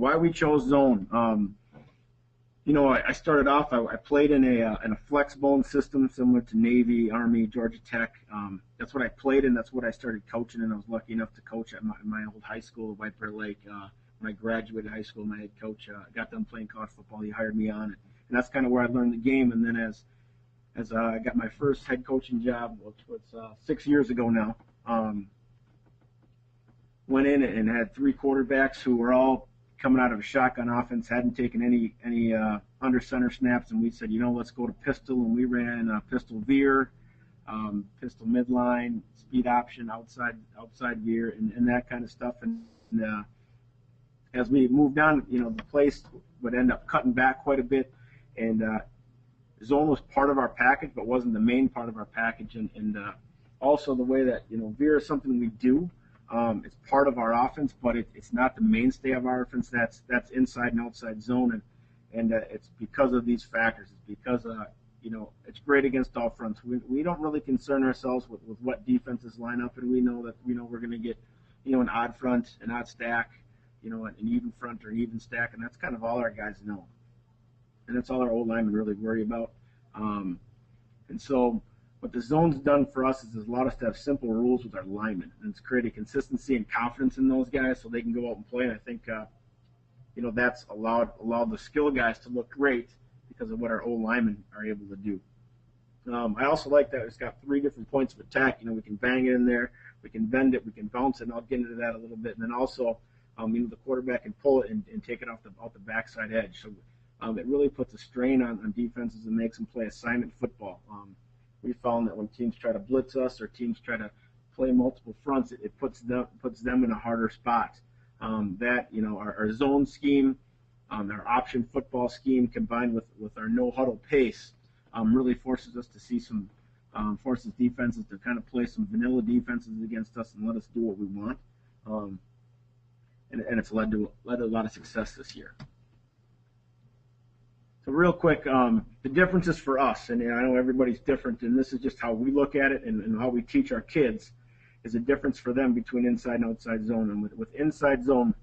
why we chose zone. You know, I started off. I played in a flex bone system similar to Navy, Army, Georgia Tech. That's what I played in. That's what I started coaching, and I was lucky enough to coach at my old high school, White Bear Lake. When I graduated high school, my head coach got done playing college football. He hired me on it, and that's kind of where I learned the game. And then as I got my first head coaching job, which was 6 years ago now, went in and had 3 quarterbacks who were all coming out of a shotgun offense, hadn't taken any under center snaps, and we said, you know, let's go to pistol, and we ran pistol veer, pistol midline, speed option, outside veer, and that kind of stuff. And as we moved on, you know, the place would end up cutting back quite a bit, and zone was part of our package, but wasn't the main part of our package, and also the way that, you know, veer is something we do. It's part of our offense, but it's not the mainstay of our offense. That's inside and outside zone, and it's because of these factors. It's because you know, it's great against all fronts. We don't really concern ourselves with what defenses line up, and we know we're going to get, you know, an odd front, an odd stack, you know, an even front or an even stack, and that's kind of all our guys know, and that's all our old linemen really worry about. And so what the zone's done for us is allowed us to have simple rules with our linemen, and it's created consistency and confidence in those guys so they can go out and play. And I think, you know, that's allowed the skill guys to look great because of what our old linemen are able to do. I also like that it's got 3 different points of attack. You know, we can bang it in there, we can bend it, we can bounce it, and I'll get into that a little bit. And then also, you know, the quarterback can pull it and take it off the backside edge. So it really puts a strain on defenses and makes them play assignment football. We found that when teams try to blitz us or teams try to play multiple fronts, it puts them in a harder spot. That, you know, our zone scheme, our option football scheme combined with our no huddle pace really forces us to see forces defenses to kind of play some vanilla defenses against us and let us do what we want. And it's led to a lot of success this year. So real quick, the differences for us, and I know everybody's different, and this is just how we look at it and how we teach our kids, is a difference for them between inside and outside zone. And with inside zone,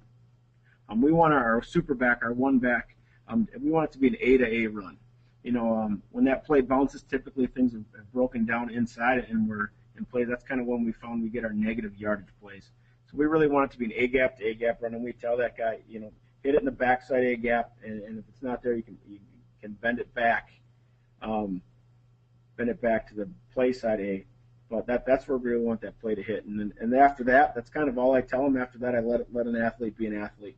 we want our super back, our one back, we want it to be an A to A run. You know, when that play bounces, typically things have broken down inside and we're in play. That's kind of when we found we get our negative yardage plays. So we really want it to be an A gap to A gap run, and we tell that guy, you know, hit it in the backside A gap, and if it's not there, you can bend it back, to the play side A. But that's where we really want that play to hit. And after that, that's kind of all I tell them. After that, I let an athlete be an athlete.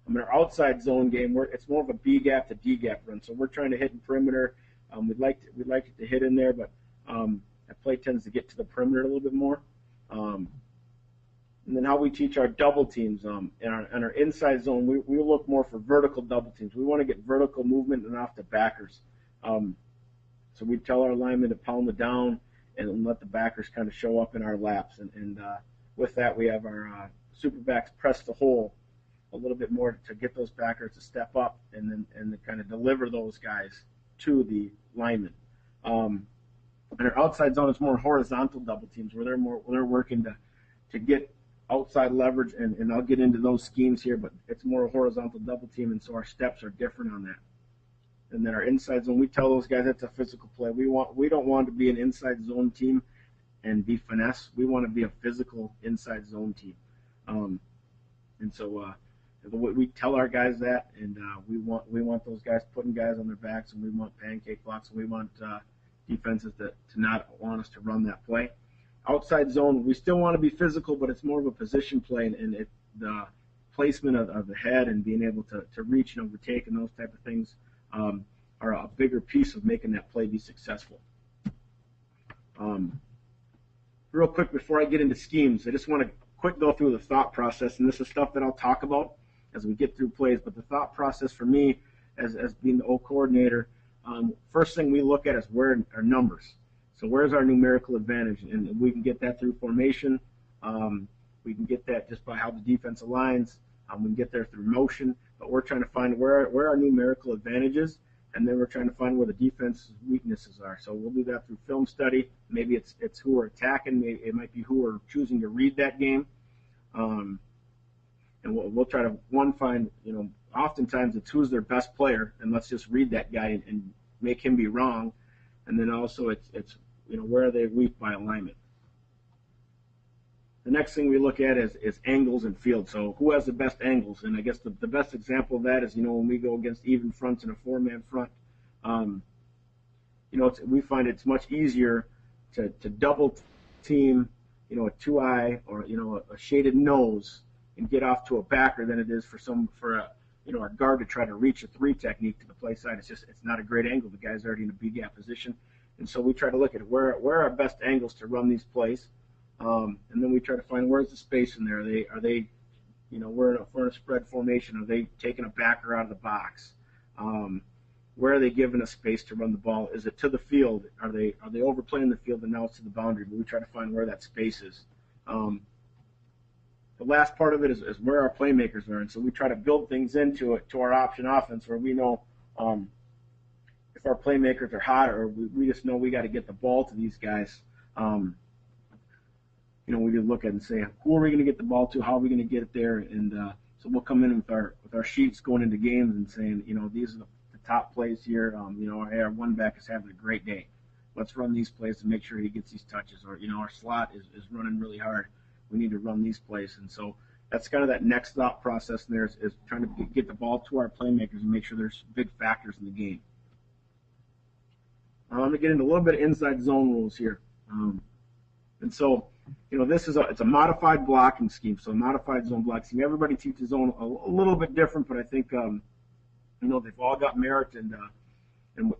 I mean, our outside zone game, it's more of a B gap to D gap run. So we're trying to hit in perimeter. We'd like it to hit in there, but that play tends to get to the perimeter a little bit more. And then how we teach our double teams, in our inside zone, we look more for vertical double teams. We want to get vertical movement and off the backers. So we tell our linemen to pound it down and let the backers kind of show up in our laps. And with that, we have our super backs press the hole a little bit more to get those backers to step up and to kind of deliver those guys to the linemen. And our outside zone is more horizontal double teams where they're working to get outside leverage, and I'll get into those schemes here, but it's more a horizontal double team, and so our steps are different on that. And then our inside zone, we tell those guys that's a physical play. We don't want to be an inside zone team and be finesse. We want to be a physical inside zone team. And so we tell our guys that, and we want those guys putting guys on their backs, and we want pancake blocks, and we want defenses to not want us to run that play. Outside zone, we still want to be physical, but it's more of a position play, and the placement of the head and being able to reach and overtake and those type of things are a bigger piece of making that play be successful. Real quick before I get into schemes, I just want to quick go through the thought process, and this is stuff that I'll talk about as we get through plays, but the thought process for me as being the O coordinator, first thing we look at is where our numbers. So where's our numerical advantage? And we can get that through formation. We can get that just by how the defense aligns. We can get there through motion. But we're trying to find where our numerical advantages, and then we're trying to find where the defense's weaknesses are. So we'll do that through film study. Maybe it's who we're attacking. Maybe it might be who we're choosing to read that game. and we'll try to find, oftentimes it's who's their best player, and let's just read that guy and make him be wrong, and then also it's where are they weak by alignment. The next thing we look at is angles and field. So who has the best angles? And I guess the best example of that is, when we go against even fronts and a four-man front, we find it's much easier to double team, a two-eye or, a shaded nose and get off to a backer than it is for a guard to try to reach a three technique to the play side. It's not a great angle. The guy's already in a B gap position. And so we try to look at where are our best angles to run these plays. And then we try to find where's the space in there. Are they we're in a spread formation. Are they taking a backer out of the box? Where are they giving us space to run the ball? Is it to the field? Are they overplaying the field and now it's to the boundary? But we try to find where that space is. The last part of it is where our playmakers are, and so we try to build things into our option offense where we know if our playmakers are hot, or we just know we got to get the ball to these guys. We can look at it and say, who are we going to get the ball to? How are we going to get it there? And so we'll come in with our sheets going into games and saying, these are the top plays here. Our one back is having a great day. Let's run these plays to make sure he gets these touches. Or, our slot is running really hard. We need to run these plays. And so that's kind of that next thought process in there is trying to get the ball to our playmakers and make sure there's big factors in the game. I'm going to get into a little bit of inside zone rules here. And so, this is it's a modified blocking scheme, so a modified zone blocking scheme. Everybody teaches zone a little bit different, but I think, they've all got merit. And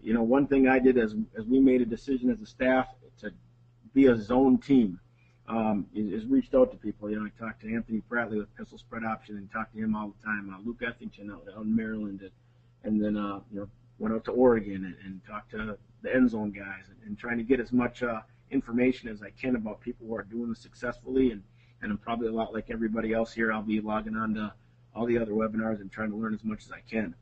one thing I did as we made a decision as a staff to be a zone team is reached out to people. I talked to Anthony Prattley with pistol spread option and talked to him all the time. Luke Ethington out in Maryland, and then went out to Oregon and talked to the end zone guys and trying to get as much information as I can about people who are doing this successfully. And I'm probably a lot like everybody else here. I'll be logging on to all the other webinars and trying to learn as much as I can.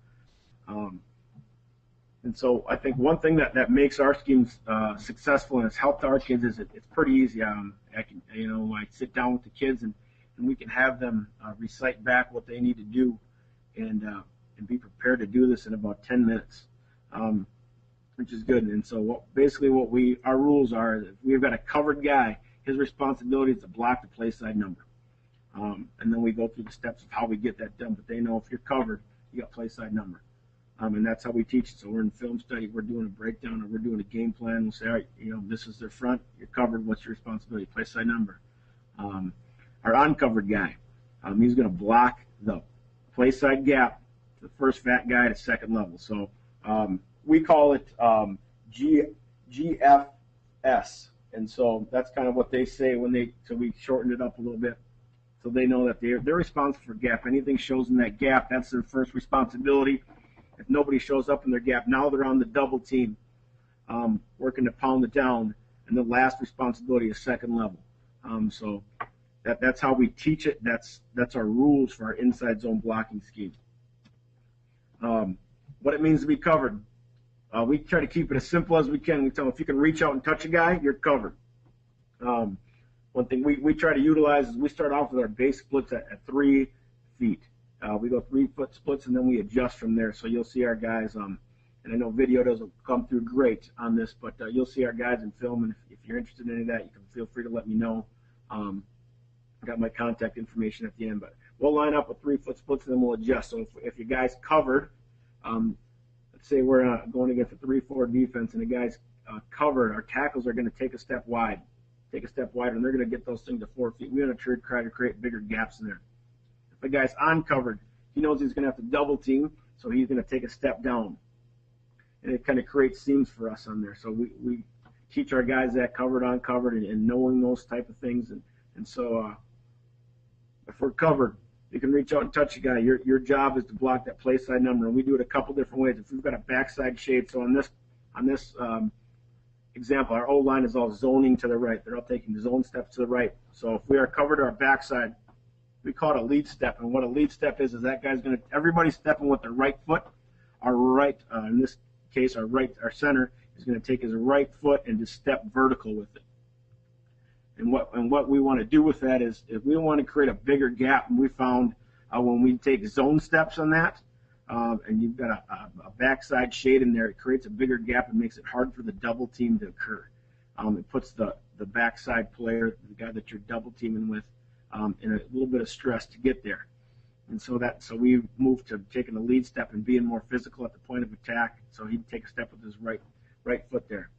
And so I think one thing that makes our schemes successful and has helped our kids is it's pretty easy. I sit down with the kids and we can have them recite back what they need to do and be prepared to do this in about 10 minutes, which is good. And so our rules are, if we've got a covered guy, his responsibility is to block the play side number. And then we go through the steps of how we get that done. But they know if you're covered, you got play side number. And that's how we teach it. So we're in film study, we're doing a breakdown, or we're doing a game plan. We'll say, all right, this is their front, you're covered, what's your responsibility? Play side number. Our uncovered guy, he's going to block the play side gap, the first fat guy at second level. So we call it GFS. And so that's kind of what they say so we shortened it up a little bit. So they know that they're responsible for gap. Anything shows in that gap, that's their first responsibility. If nobody shows up in their gap, now they're on the double team, working to pound it down, and the last responsibility is second level. So that's how we teach it. That's our rules for our inside zone blocking scheme. What it means to be covered. We try to keep it as simple as we can. We tell them if you can reach out and touch a guy, you're covered. One thing we try to utilize is we start off with our base splits at 3 feet. We go 3-foot splits, and then we adjust from there. So you'll see our guys, and I know video doesn't come through great on this, but you'll see our guys in film, and if you're interested in any of that, you can feel free to let me know. I got my contact information at the end, but we'll line up with 3-foot splits, and then we'll adjust. So if your guy's covered, let's say we're going against a 3-4 defense, and the guy's covered, our tackles are going to take a step wide, and they're going to get those things to 4 feet. We're going to try to create bigger gaps in there. If a guy's uncovered, he knows he's going to have to double team, so he's going to take a step down. And it kind of creates seams for us on there. So we teach our guys that covered, uncovered, and knowing those type of things. And so if we're covered, you can reach out and touch a guy. Your job is to block that play side number. And we do it a couple different ways. If we've got a backside shade, so on this example, our O-line is all zoning to the right. They're all taking zone steps to the right. So if we are covered to our backside, we call it a lead step. And what a lead step is that guy's going to, everybody's stepping with their right foot. Our right, in this case, our center is going to take his right foot and just step vertical with it. And what we want to do with that is if we want to create a bigger gap, and we found When we take zone steps on that, and you've got a backside shade in there, it creates a bigger gap and makes it hard for the double team to occur. It puts the backside player, the guy that you're double teaming with, in a little bit of stress to get there. And so we moved to taking the lead step and being more physical at the point of attack. So he'd take a step with his right foot there.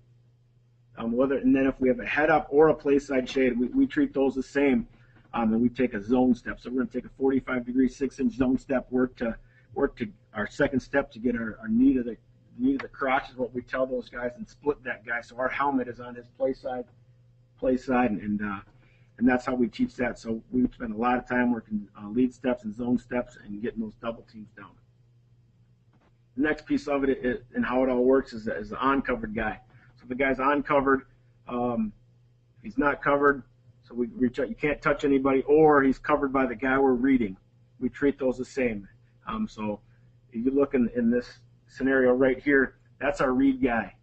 And then if we have a head up or a play side shade, we treat those the same, and we take a zone step. So we're going to take a 45-degree 6-inch zone step, work to our second step to get our knee to the crotch is what we tell those guys, and split that guy. So our helmet is on his play side, and that's how we teach that. So we spend a lot of time working lead steps and zone steps and getting those double teams down. The next piece of it and how it all works is the uncovered guy. So if the guy's uncovered, he's not covered, so we reach out. You can't touch anybody, or he's covered by the guy we're reading. We treat those the same. So if you look in this scenario right here, that's our read guy.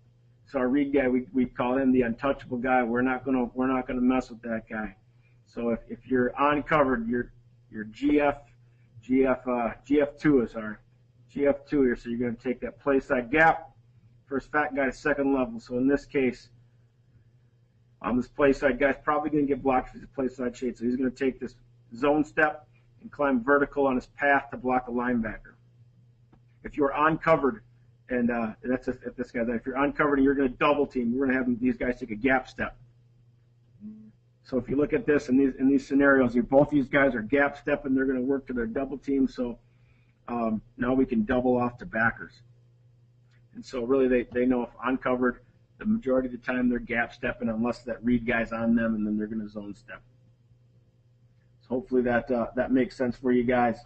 So our read guy, we call him the untouchable guy. We're not gonna mess with that guy. So if you're uncovered, your GF2 is our GF2 here. So you're going to take that play side gap. First fat guy to second level. So in this case, this play side guy's probably going to get blocked if he's a play side shade. So he's going to take this zone step and climb vertical on his path to block a linebacker. If you're uncovered, and that's if this guy's if you're uncovered and you're going to double team, you're going to have these guys take a gap step. So if you look at this in these scenarios, both these guys are gap stepping. They're going to work to their double team. So now we can double off to backers. And so really they know if uncovered, the majority of the time they're gap stepping unless that read guy's on them, and then they're going to zone step. So hopefully that makes sense for you guys.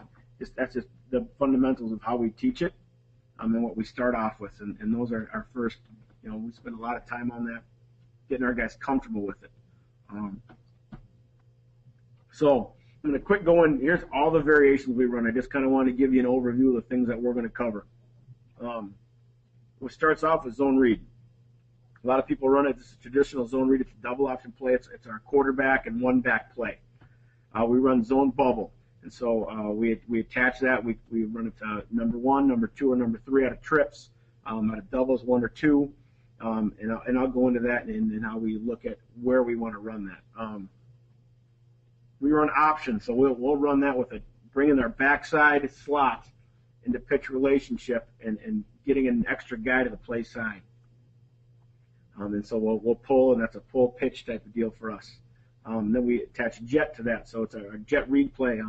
That's just the fundamentals of how we teach it, and what we start off with. And those are our first, we spend a lot of time on that, getting our guys comfortable with it. So I'm going to quick go in. Here's all the variations we run. I just kind of want to give you an overview of the things that we're going to cover. It starts off with zone read. A lot of people run it. This is traditional zone read. It's a double option play. It's our quarterback and one back play. We run zone bubble. And so we attach that. We run it to number 1, number 2, or number 3 out of trips, out of doubles 1 or 2. And I'll go into that and how we look at where we want to run that. We run options. So we'll run that with bringing our backside slot into pitch relationship and getting an extra guy to the play side. And so we'll pull, and that's a pull pitch type of deal for us. Then we attach jet to that, so it's a jet read play.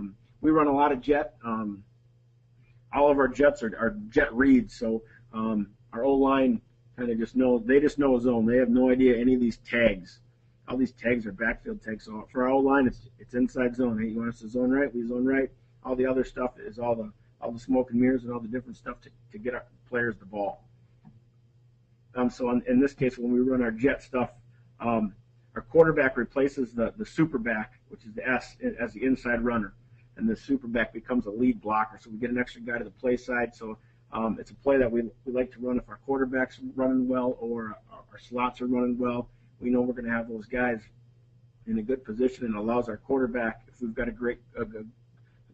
We run a lot of jet. All of our jets are jet reads, so our O-line kind of just know a zone. They have no idea any of these tags. All these tags are backfield tags. So for our O-line, it's inside zone. Hey, you want us to zone right? We zone right. All the other stuff is all the smoke and mirrors and all the different stuff to get our players the ball. So in this case, when we run our jet stuff, our quarterback replaces the super back, which is the S, as the inside runner, and the super back becomes a lead blocker. So we get an extra guy to the play side. So it's a play that we like to run if our quarterback's running well or our slots are running well. We know we're going to have those guys in a good position, and allows our quarterback, if we've got a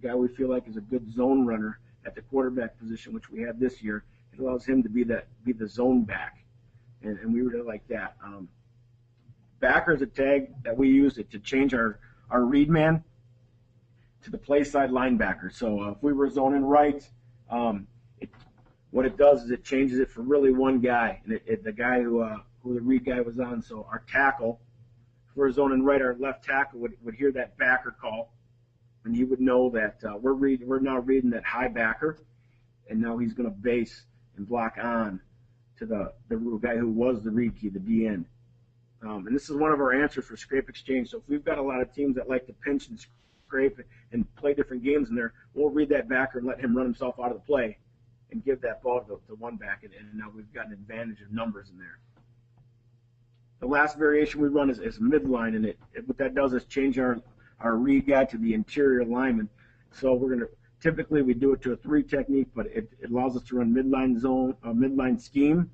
guy we feel like is a good zone runner at the quarterback position, which we had this year, it allows him to be the zone back, and we really like that. Backer is a tag that we use to change our read man to the play side linebacker. So if we were zoning right, what it does is it changes it for really one guy, and the guy who the read guy was on. So our tackle, if we're zoning right, our left tackle would hear that backer call, and he would know that we're now reading that high backer, and now he's going to base and block on to the guy who was the read key, the DN. And this is one of our answers for scrape exchange. So if we've got a lot of teams that like to pinch and scrape and play different games in there, we'll read that backer and let him run himself out of the play and give that ball to one back, and now we've got an advantage of numbers in there. The last variation we run is midline, and what that does is change our read guy to the interior lineman. So typically we do it to a 3 technique, but it allows us to run midline zone, midline scheme,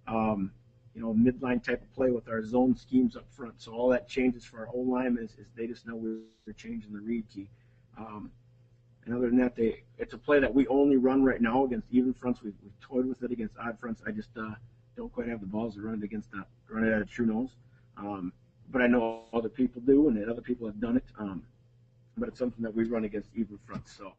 midline type of play with our zone schemes up front. So all that changes for our O linemen is they just know we're changing the read key. And other than that, it's a play that we only run right now against even fronts. We've toyed with it against odd fronts. I just don't quite have the balls to run it at a true nose. But I know other people do, and other people have done it. But it's something that we run against even fronts. So